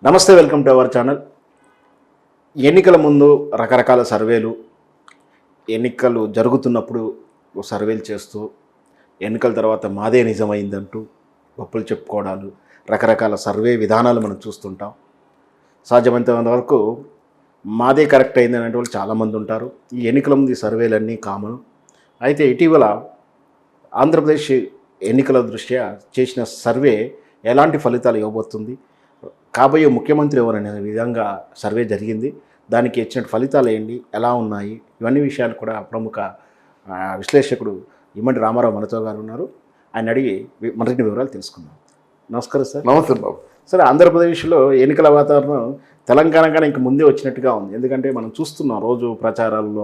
నమస్తే, welcome to our channel. ఎన్నికల ముందు రకరకాల సర్వేలు, ఎన్నికలు జరుగుతున్నప్పుడు సర్వేలు చేస్తూ, ఎన్నికల తర్వాత మాదే నిజమైందంటూ గొప్పలు చెప్పుకోవడాలు, రకరకాల సర్వే విధానాలు మనం చూస్తుంటాం. సాధ్యమైనంత వరకు మాదే కరెక్ట్ అయింది అనే వాళ్ళు చాలామంది ఉంటారు. ఈ ఎన్నికల ముందు ఈ సర్వేలన్నీ కామన్. అయితే ఇటీవల ఆంధ్రప్రదేశ్ ఎన్నికల దృష్ట్యా చేసిన సర్వే ఎలాంటి ఫలితాలు ఇవ్వబోతుంది, కాబోయే ముఖ్యమంత్రి ఎవరనే విధంగా సర్వే జరిగింది. దానికి ఇచ్చిన ఫలితాలు ఏంటి, ఎలా ఉన్నాయి, ఇవన్నీ విషయాలు కూడా ప్రముఖ విశ్లేషకుడు ఇమ్మడి రామారావు మనతో గారు ఉన్నారు. ఆయన అడిగి మరిన్ని వివరాలు తెలుసుకుందాం. నమస్కారం సార్. నమస్తే బాబు. సార్, ఆంధ్రప్రదేశ్లో ఎన్నికల వాతావరణం తెలంగాణ కానీ ఇంక ముందే వచ్చినట్టుగా ఉంది. ఎందుకంటే మనం చూస్తున్నాం రోజు ప్రచారాల్లో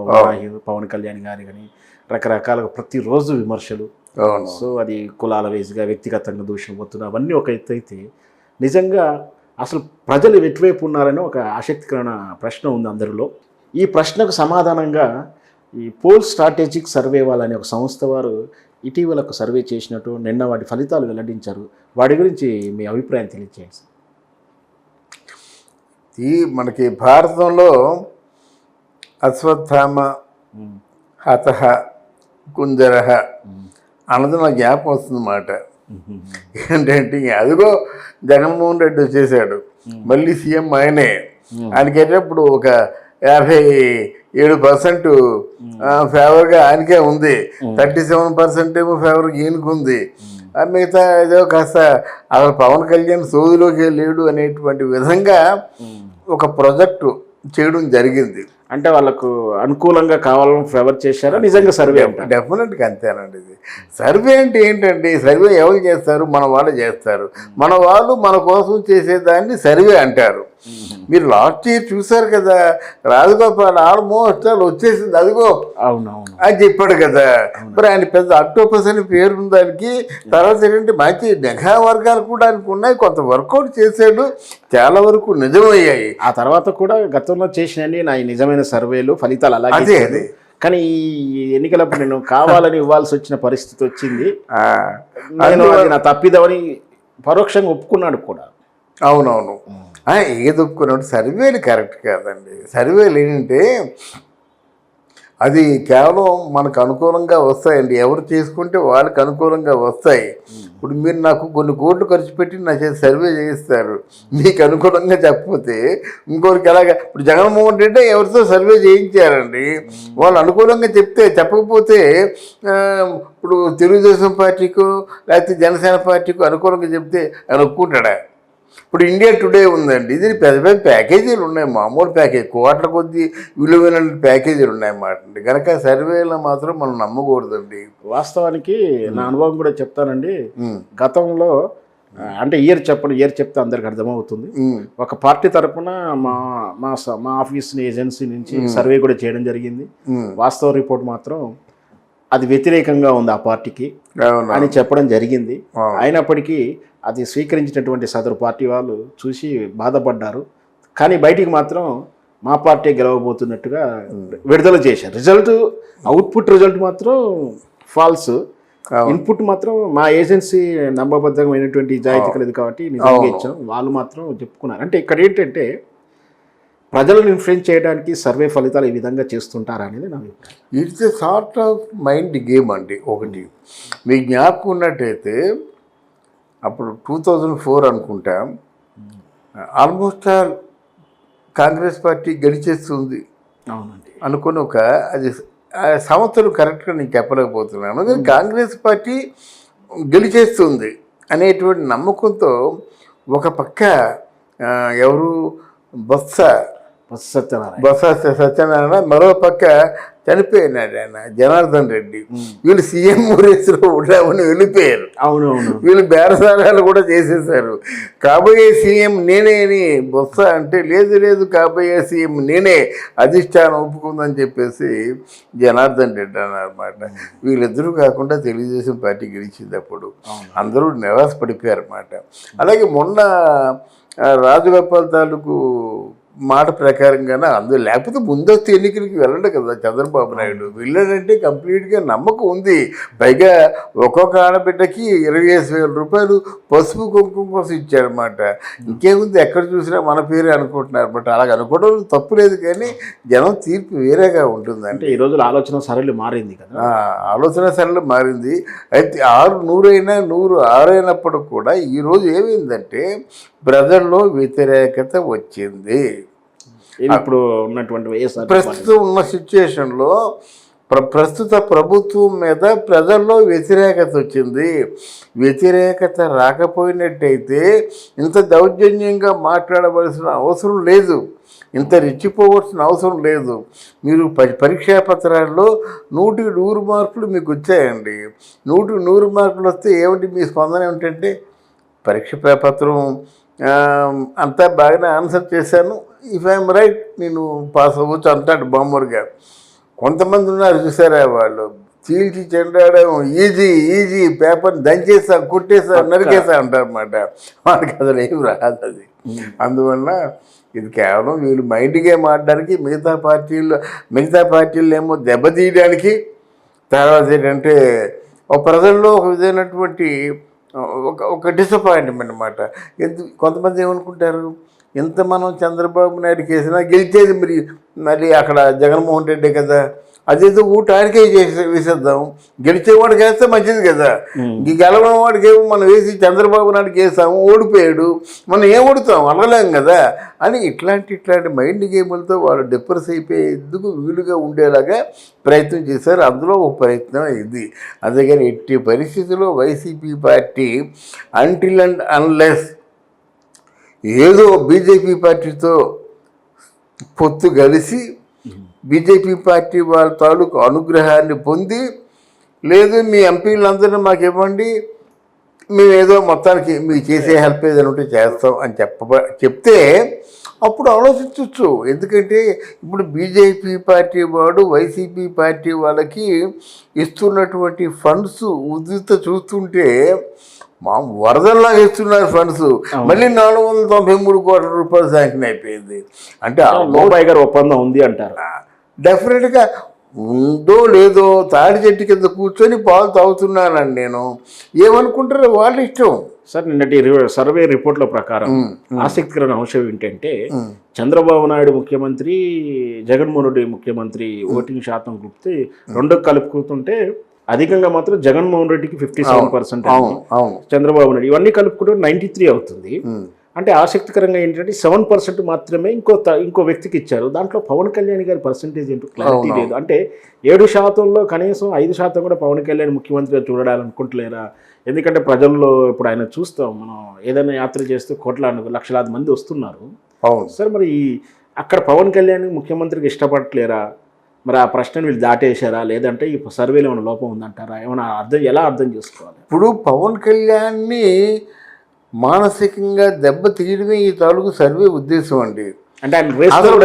పవన్ కళ్యాణ్ గారి కానీ రకరకాలుగా ప్రతిరోజు విమర్శలు. సో అది కులాల వేసిగా వ్యక్తిగతంగా దూషణ పోతున్నా అవన్నీ ఒక ఎత్తు అయితే, నిజంగా అసలు ప్రజలు ఎటువైపు ఉన్నారని ఒక ఆసక్తికరమైన ప్రశ్న ఉంది అందరిలో. ఈ ప్రశ్నకు సమాధానంగా ఈ పోల్ స్ట్రాటజిక్ సర్వే వాళ్ళని ఒక సంస్థ వారు ఇటీవల ఒక సర్వే చేసినట్టు నిన్న వాటి ఫలితాలు వెల్లడించారు. వాటి గురించి మీ అభిప్రాయం తెలియజేయండి సార్. ఈ మనకి భారతంలో అశ్వత్థామ హతహ కుంజరహ అన్నది నాకు జ్ఞాపకం వస్తుందన్నమాట. ఏంటంటే అదిగో జగన్మోహన్ రెడ్డి వచ్చేసాడు, మళ్ళీ సీఎం ఆయనే. ఆయనకైనప్పుడు ఒక 57% ఫేవర్గా ఆయనకే ఉంది, 37% ఏమో ఫేవర్గా ఈయనకు ఉంది. మిగతా ఏదో కాస్త అసలు పవన్ కళ్యాణ్ సోదిలోకి లేడు అనేటువంటి విధంగా ఒక ప్రాజెక్టు చేయడం జరిగింది. అంటే వాళ్ళకు అనుకూలంగా కావాలని ఫేవర్ చేశారా? నిజంగా సర్వే డెఫినెట్గా అంతేనండి. ఇది సర్వే అంటే ఏంటండి, సర్వే ఎవరు చేస్తారు? మన వాళ్ళు చేస్తారు. మన వాళ్ళు మన కోసం చేసేదాన్ని సర్వే అంటారు. మీరు లాస్ట్ ఇయర్ చూసారు కదా, రాజగోపాల్ ఆల్మోస్ట్ వచ్చేసింది అదిగో అవునవును అని చెప్పాడు కదా. మరి ఆయన పెద్ద అక్టోపస్ అని పేరు దానికి. తర్వాత ఏంటంటే మంచి నిఘా వర్గాలు కూడా ఆయనకు ఉన్నాయి, కొంత వర్కౌట్ చేశాడు, చాలా వరకు నిజమయ్యాయి. ఆ తర్వాత కూడా గతంలో చేసినవి నా నిజమైన సర్వేలు ఫలితాలు అలాగే. అదే కానీ ఈ ఎన్నికలప్పుడు నేను కావాలని ఇవ్వాల్సి వచ్చిన పరిస్థితి వచ్చింది. నేను అది నా తప్పిదమని పరోక్షంగా ఒప్పుకున్నాడు కూడా. అవునవును, ఏది ఒప్పుకున్నాడు. సర్వేలు కరెక్ట్ కాదండి. సర్వేలు ఏంటంటే అది కేవలం మనకు అనుకూలంగా వస్తాయండి. ఎవరు చేసుకుంటే వాళ్ళకి అనుకూలంగా వస్తాయి. ఇప్పుడు మీరు నాకు కొన్ని కోట్లు ఖర్చు పెట్టి నా చేసి సర్వే చేయిస్తారు, మీకు అనుకూలంగా చెప్పకపోతే ఇంకోరికి ఎలాగా. ఇప్పుడు జగన్మోహన్ రెడ్డి ఎవరితో సర్వే చేయించారండి, వాళ్ళు అనుకూలంగా చెప్పకపోతే ఇప్పుడు తెలుగుదేశం పార్టీకు లేకపోతే జనసేన పార్టీకు అనుకూలంగా చెప్తే ఆయన ఒప్పుకుంటాడా? ఇప్పుడు ఇండియా టుడే ఉందండి, ఇది పెద్ద పెద్ద ప్యాకేజీలు ఉన్నాయి, మామూలు ప్యాకేజ్ కోట్ల కొద్ది విలువైన ప్యాకేజీలు ఉన్నాయన్నమాట. కనుక సర్వేలో మాత్రం మనం నమ్మకూడదండి. వాస్తవానికి నా అనుభవం కూడా చెప్తానండి. గతంలో అంటే ఇయర్ చెప్తే అందరికి అర్థమవుతుంది. ఒక పార్టీ తరఫున మా ఆఫీస్ ఏజెన్సీ నుంచి సర్వే కూడా చేయడం జరిగింది. వాస్తవ రిపోర్ట్ మాత్రం అది వ్యతిరేకంగా ఉంది ఆ పార్టీకి అని చెప్పడం జరిగింది. అయినప్పటికీ అది స్వీకరించినటువంటి సదరు పార్టీ వాళ్ళు చూసి బాధపడ్డారు. కానీ బయటికి మాత్రం మా పార్టీ గెలవబోతున్నట్టుగా విడుదల చేశారు. అవుట్పుట్ రిజల్ట్ మాత్రం ఫాల్స్, ఇన్పుట్ మాత్రం మా ఏజెన్సీ నమ్మబద్ధమైనటువంటి నిజాయితీ కలదు కాబట్టి నిజంగా ఇచ్చాం వాళ్ళు మాత్రం చెప్పుకున్నారు. అంటే ఇక్కడ ఏంటంటే ప్రజలను ఇన్ఫ్లుయెన్స్ చేయడానికి సర్వే ఫలితాలు ఈ విధంగా చేస్తుంటారా అనేది నా అభిప్రాయం. It's a sort of mind game అండి. ఒకటి మీకు జ్ఞాపకం ఉన్నట్టయితే అప్పుడు 2004 అనుకుంటా, ఆల్మోస్ట్ కాంగ్రెస్ పార్టీ గెలిచేస్తుంది అనుకుని అది సంవత్సరం కరెక్ట్గా నేను చెప్పలేకపోతున్నాను, కానీ కాంగ్రెస్ పార్టీ గెలిచేస్తుంది అనేటువంటి నమ్మకంతో ఒక పక్క ఎవరు బొత్స సత్యనారాయణ, మరో పక్క చనిపోయినాడు ఆయన జనార్దన్ రెడ్డి. వీళ్ళు సీఎం రేసులో ఉండమని వెళ్ళిపోయారు. అవునవును, వీళ్ళు బేరసారాలు కూడా చేసేసారు. కాబోయే సీఎం నేనే అని బొత్స అంటే, లేదు కాబోయే సీఎం నేనే, అధిష్టానం ఒప్పుకుందని చెప్పేసి జనార్దన్ రెడ్డి అన్నమాట. వీళ్ళిద్దరూ కాకుండా తెలుగుదేశం పార్టీ గెలిచింది. అప్పుడు అందరూ నిరాశ పడిపోయారు అన్నమాట. అలాగే మొన్న రాజగోపాల్ తాలూకు మాట ప్రకారంగానే అందులో లేకపోతే ముందస్తు ఎన్నికలకి వెళ్ళండి కదా చంద్రబాబు నాయుడు. వెళ్ళాడంటే కంప్లీట్గా నమ్మకం ఉంది. పైగా ఒక్కొక్క ఆడబిడ్డకి 25,000 రూపాయలు పసుపు కుంకుమ కోసం ఇచ్చారన్నమాట. ఇంకేముంది, ఎక్కడ చూసినా మన పేరే అనుకుంటున్నారు. బట్ అలాగ అనుకోవడం తప్పు లేదు, కానీ జనం తీర్పు వేరేగా ఉంటుందండి. అంటే ఈ రోజుల ఆలోచన సరళి మారింది కదా. ఆలోచన సరళి మారింది. అయితే 100 అయినా 106 అయినప్పుడు కూడా ఈరోజు ఏమైందంటే ప్రజల్లో వ్యతిరేకత వచ్చింది. ఇప్పుడు ఉన్నటువంటి ప్రస్తుతం ఉన్న సిచ్యుయేషన్లో ప్రస్తుత ప్రభుత్వం మీద ప్రజల్లో వ్యతిరేకత వచ్చింది. వ్యతిరేకత రాకపోయినట్టయితే ఇంత దౌర్జన్యంగా మాట్లాడవలసిన అవసరం లేదు, ఇంత రెచ్చిపోవలసిన అవసరం లేదు. మీరు పరీక్షా పత్రాల్లో 100కి 100 మార్కులు మీకు వచ్చాయండి. 100కి 100 మార్కులు వస్తే ఏమిటి మీ స్పందన ఏమిటంటే, పరీక్ష పత్రం అంతా బాగానే ఆన్సర్ చేశాను, ఇఫ్ ఐఎమ్ రైట్ నేను పాస్ అవ్వచ్చు అంటాడు మామూలుగా. కొంతమంది ఉన్నారు చూసారా, వాళ్ళు చీల్చి చెండాడడం, ఈజీ పేపర్ని దంచేసా, కుట్టేసా, నరికేసా అంటారు అన్నమాట. వాళ్ళకి అసలు ఏం రాదు అది. అందువల్ల ఇది కేవలం వీళ్ళు మైండ్ గేమ్ ఆడడానికి, మిగతా పార్టీలు ఏమో దెబ్బతీయడానికి, తర్వాత ఏంటంటే ప్రజల్లో ఒక విధమైనటువంటి ఒక డిసప్పాయింట్మెంట్ అన్నమాట. కొంతమంది ఏమనుకుంటారు, ఎంత మనం చంద్రబాబు నాయుడుకి వేసినా గెలిచేది మరి అక్కడ జగన్మోహన్ రెడ్డి కదా, అదేదో ఊట ఆయనకే వేసేద్దాం, గెలిచేవాడికి వేస్తే మంచిది కదా. గెలవని వాడికి ఏమో మనం వేసి చంద్రబాబు నాయుడుకి వేసాము, ఓడిపోయాడు, మనం ఏం ఓడుతాం, అనలేం కదా అని ఇట్లాంటి మైండ్ గేములతో వాళ్ళు డిప్రెస్ అయిపోయేందుకు వీలుగా ఉండేలాగా ప్రయత్నం చేశారు. అందులో ఒక ప్రయత్నం ఇది. అందుకని ఎట్టి పరిస్థితుల్లో YCP party until and unless ఏదో బీజేపీ పార్టీతో పొత్తు కలిసి బీజేపీ పార్టీ వాళ్ళ తాలూకు అనుగ్రహాన్ని పొంది, లేదు మీ ఎంపీలందరినీ మాకు ఇవ్వండి, మేము ఏదో మొత్తానికి మీకు చేసే హెల్ప్ ఏదైనా ఉంటే చేస్తాం అని చెప్తే అప్పుడు ఆలోచించవచ్చు. ఎందుకంటే ఇప్పుడు బీజేపీ పార్టీ వాడు వైసీపీ పార్టీ వాళ్ళకి ఇస్తున్నటువంటి ఫండ్స్ ఉధృత చూస్తుంటే వరదల్లా ఇస్తున్నారు ఫండ్స్. మళ్ళీ 493 కోట్ల రూపాయలు శాంక్షన్ అయిపోయింది. అంటే ఒప్పందం ఉంది అంటారు. డెఫినెట్గా ఉందో లేదో తాడి చెట్టు కింద కూర్చొని పాలు తాగుతున్నానండి నేను. ఏమనుకుంటారో వాళ్ళ ఇష్టం. సార్, నిన్నటి సర్వే రిపోర్ట్ల ప్రకారం ఆసక్తికరమైన అంశం ఏంటంటే, చంద్రబాబు నాయుడు ముఖ్యమంత్రి, జగన్మోహన్ రెడ్డి ముఖ్యమంత్రి ఓటింగ్ శాతం గుర్తి రెండు కలుపుకుంటుంటే అధికంగా మాత్రం జగన్మోహన్ రెడ్డికి 57%, చంద్రబాబు నాయుడు ఇవన్నీ కలుపుకుంటే 93 అవుతుంది. అంటే ఆసక్తికరంగా ఏంటంటే 7% మాత్రమే ఇంకో వ్యక్తికి ఇచ్చారు. దాంట్లో పవన్ కళ్యాణ్ గారి పర్సంటేజ్ ఏంటో క్లారిటీ లేదు. అంటే 7%లో కనీసం 5% కూడా పవన్ కళ్యాణ్ ముఖ్యమంత్రిగా చూడాలనుకుంటలేరా? ఎందుకంటే ప్రజల్లో ఇప్పుడు ఆయన చూస్తాం, మనం ఏదైనా యాత్ర చేస్తే లక్షలాది మంది వస్తున్నారు. సార్, మరి అక్కడ పవన్ కళ్యాణ్ ముఖ్యమంత్రికి ఇష్టపడట్లేరా? మరి ఆ ప్రశ్నను వీళ్ళు దాటేశారా, లేదంటే ఈ సర్వేలో ఏమైనా లోపం ఉందంటారా? ఏమైనా ఎలా అర్థం చేసుకోవాలి? ఇప్పుడు పవన్ కళ్యాణ్ని మానసికంగా దెబ్బ తీయడమే ఈ తాలూకు సర్వే ఉద్దేశం అండి. అంటే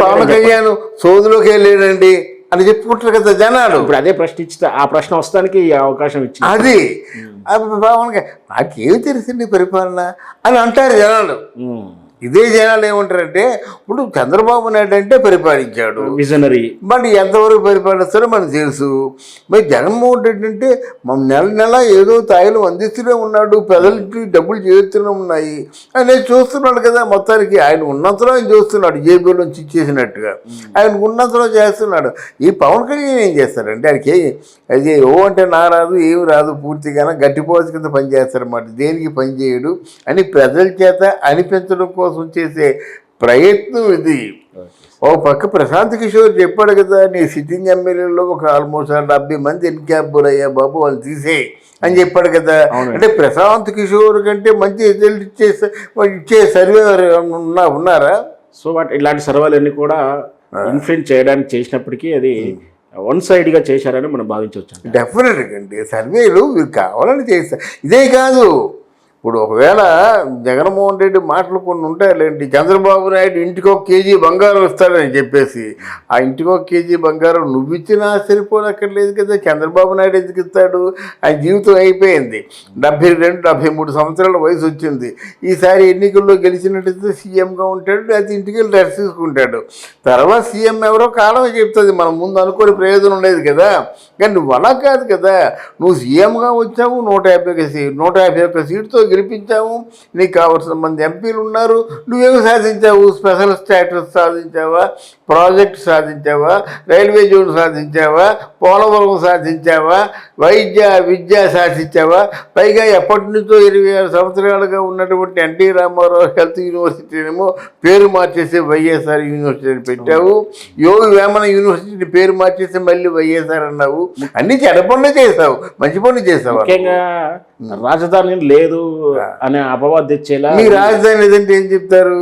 పవన్ కళ్యాణ్ సోదులోకి వెళ్ళాడండి అని చెప్పుకుంటారు కదా జనాలు. ఇప్పుడు అదే ప్రశ్న ఇస్తే ఆ ప్రశ్న వస్తానికి అవకాశం ఇచ్చింది. అది పవన్ కళ్యాణ్ నాకేమి తెలిసింది పరిపాలన అని అంటారు జనాలు. ఇదే జనాలు ఏమంటారంటే, ఇప్పుడు చంద్రబాబు నాయుడు అంటే పరిపాలించాడు, విజనరీ, మరి ఎంతవరకు పరిపాలిస్తారో మనకు తెలుసు. మరి జగన్మోహన్ రెడ్డి అంటే నెల ఏదో తాయిలు అందిస్తూనే ఉన్నాడు, ప్రజలకి డబ్బులు చేస్తూనే ఉన్నాయి అనేది చూస్తున్నాడు కదా. మొత్తానికి ఆయన ఉన్నంతలో ఆయన చూస్తున్నాడు, జేబులో నుంచి ఇచ్చేసినట్టుగా ఆయన ఉన్నంతలో చేస్తున్నాడు. ఈ పవన్ కళ్యాణ్ ఏం చేస్తారంటే, ఆయనకి అది ఓ అంటే నా రాదు, ఏమి రాదు, పూర్తిగా గట్టిపోజు కింద పనిచేస్తారన్నమాట. దేనికి పని చేయడు అని ప్రజల చేత అనిపించడం కోసం చేసే ప్రయత్నం ఇది. ఓ పక్క ప్రశాంత్ కిషోర్ చెప్పాడు కదా, నీ సిట్టింగ్ ఎమ్మెల్యేలో ఒక ఆల్మోస్ట్ 70 మంది ఎన్క్యాబుల్ అయ్యా బాబు, వాళ్ళు తీసే అని చెప్పాడు కదా. అంటే ప్రశాంత్ కిషోర్ కంటే మంచి రిజల్ట్ ఇచ్చే సర్వే ఉన్నారా? సో ఇలాంటి సర్వేలన్నీ కూడా ఇన్ఫ్లుయెన్స్ చేయడానికి చేసినప్పటికీ అది వన్ సైడ్గా చేశారని మనం భావించవచ్చు. డెఫినెట్గా అండి, సర్వేలు మీరు కావాలని చేస్తారు. ఇదే కాదు, ఇప్పుడు ఒకవేళ జగన్మోహన్ రెడ్డి మాటలు కొన్ని ఉంటాయిలేండి, చంద్రబాబు నాయుడు ఇంటికి 1 కేజీ బంగారం ఇస్తాడని చెప్పేసి, ఆ ఇంటికి 1 కేజీ బంగారం నువ్వు ఇచ్చినా సరిపోనక్కర్లేదు కదా, చంద్రబాబు నాయుడు ఎందుకు ఇస్తాడు? ఆయన జీవితం అయిపోయింది, 72-73 సంవత్సరాల వయసు వచ్చింది. ఈసారి ఎన్నికల్లో గెలిచినట్టయితే సీఎంగా ఉంటాడు, అది ఇంటికి వెళ్ళి రెస్ట్ తీసుకుంటాడు. తర్వాత సీఎం ఎవరో కాలం చెప్తుంది, మనం ముందు అనుకోని ప్రయోజనం లేదు కదా. కానీ నువ్వు అలా కాదు కదా, నువ్వు సీఎంగా వచ్చావు, 151 సీటుతో గెలిపించావు, నీకు కావాల్సిన మంది ఎంపీలు ఉన్నారు, నువ్వేమి సాధించావు? స్పెషల్ స్టాటస్ సాధించావా? ప్రాజెక్ట్ సాధించావా? రైల్వే జోన్ సాధించావా? పోలవరం సాధించావా? విద్య సాధించావా? పైగా ఎప్పటి నుంచో 26 సంవత్సరాలుగా ఉన్నటువంటి ఎన్టీ రామారావు హెల్త్ యూనివర్సిటీనేమో పేరు మార్చేసి వైఎస్ఆర్ యూనివర్సిటీని పెట్టావు, యోగి వేమన యూనివర్సిటీని పేరు మార్చేసి మళ్ళీ వైఎస్ఆర్ అన్నావు. అన్ని చెడ్డ పనులు చేసావు, మంచి పనులు చేసావు. ముఖ్యంగా రాజధాని లేదు అనే అపవాదం తెచ్చేలా. మీ రాజధాని లేదంటే ఏం చెప్తారు?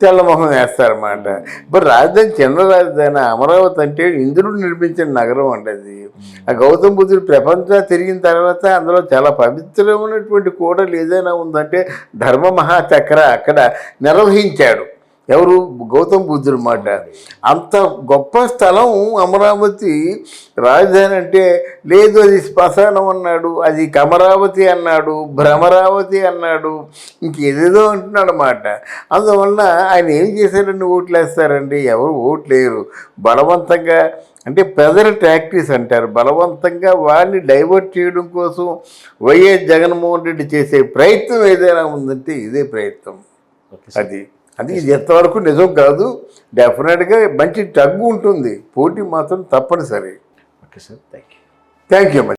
తెల్లమొహం వేస్తారన్నమాట. ఇప్పుడు రాజధాని చిన్న రాజధాని, అమరావతి అంటే ఇంద్రుడు నిర్మించిన నగరం అండి అది. ఆ గౌతమ బుద్ధుడు ప్రపంచం తిరిగిన తర్వాత అందులో చాలా పవిత్రమైనటువంటి కూడలు ఏదైనా ఉందంటే ధర్మ మహాచక్ర అక్కడ నిర్వహించాడు. ఎవరు? గౌతమ బుద్ధుడు మాట. అంత గొప్ప స్థలం అమరావతి రాజధాని అంటే లేదు, అది శ్మశానం అన్నాడు, అది కమరావతి అన్నాడు, భ్రమరావతి అన్నాడు, ఇంకేదేదో అంటున్నాడు అన్నమాట. అందువల్ల ఆయన ఏం చేశారండి? ఓట్లు వేస్తారండి? ఎవరు ఓట్లేరు. బలవంతంగా అంటే పెదర్ టాక్టిక్స్ అంటారు, బలవంతంగా వాడిని డైవర్ట్ చేయడం కోసం వైఎస్ జగన్మోహన్ రెడ్డి చేసే ప్రయత్నం ఏదైనా ఉందంటే ఇదే ప్రయత్నం. అది ఇది ఎంతవరకు నిజం కాదు. డెఫినెట్గా మంచి టగ్గు ఉంటుంది, పోటీ మాత్రం తప్పనిసరి. Okay sir, thank you. Thank you.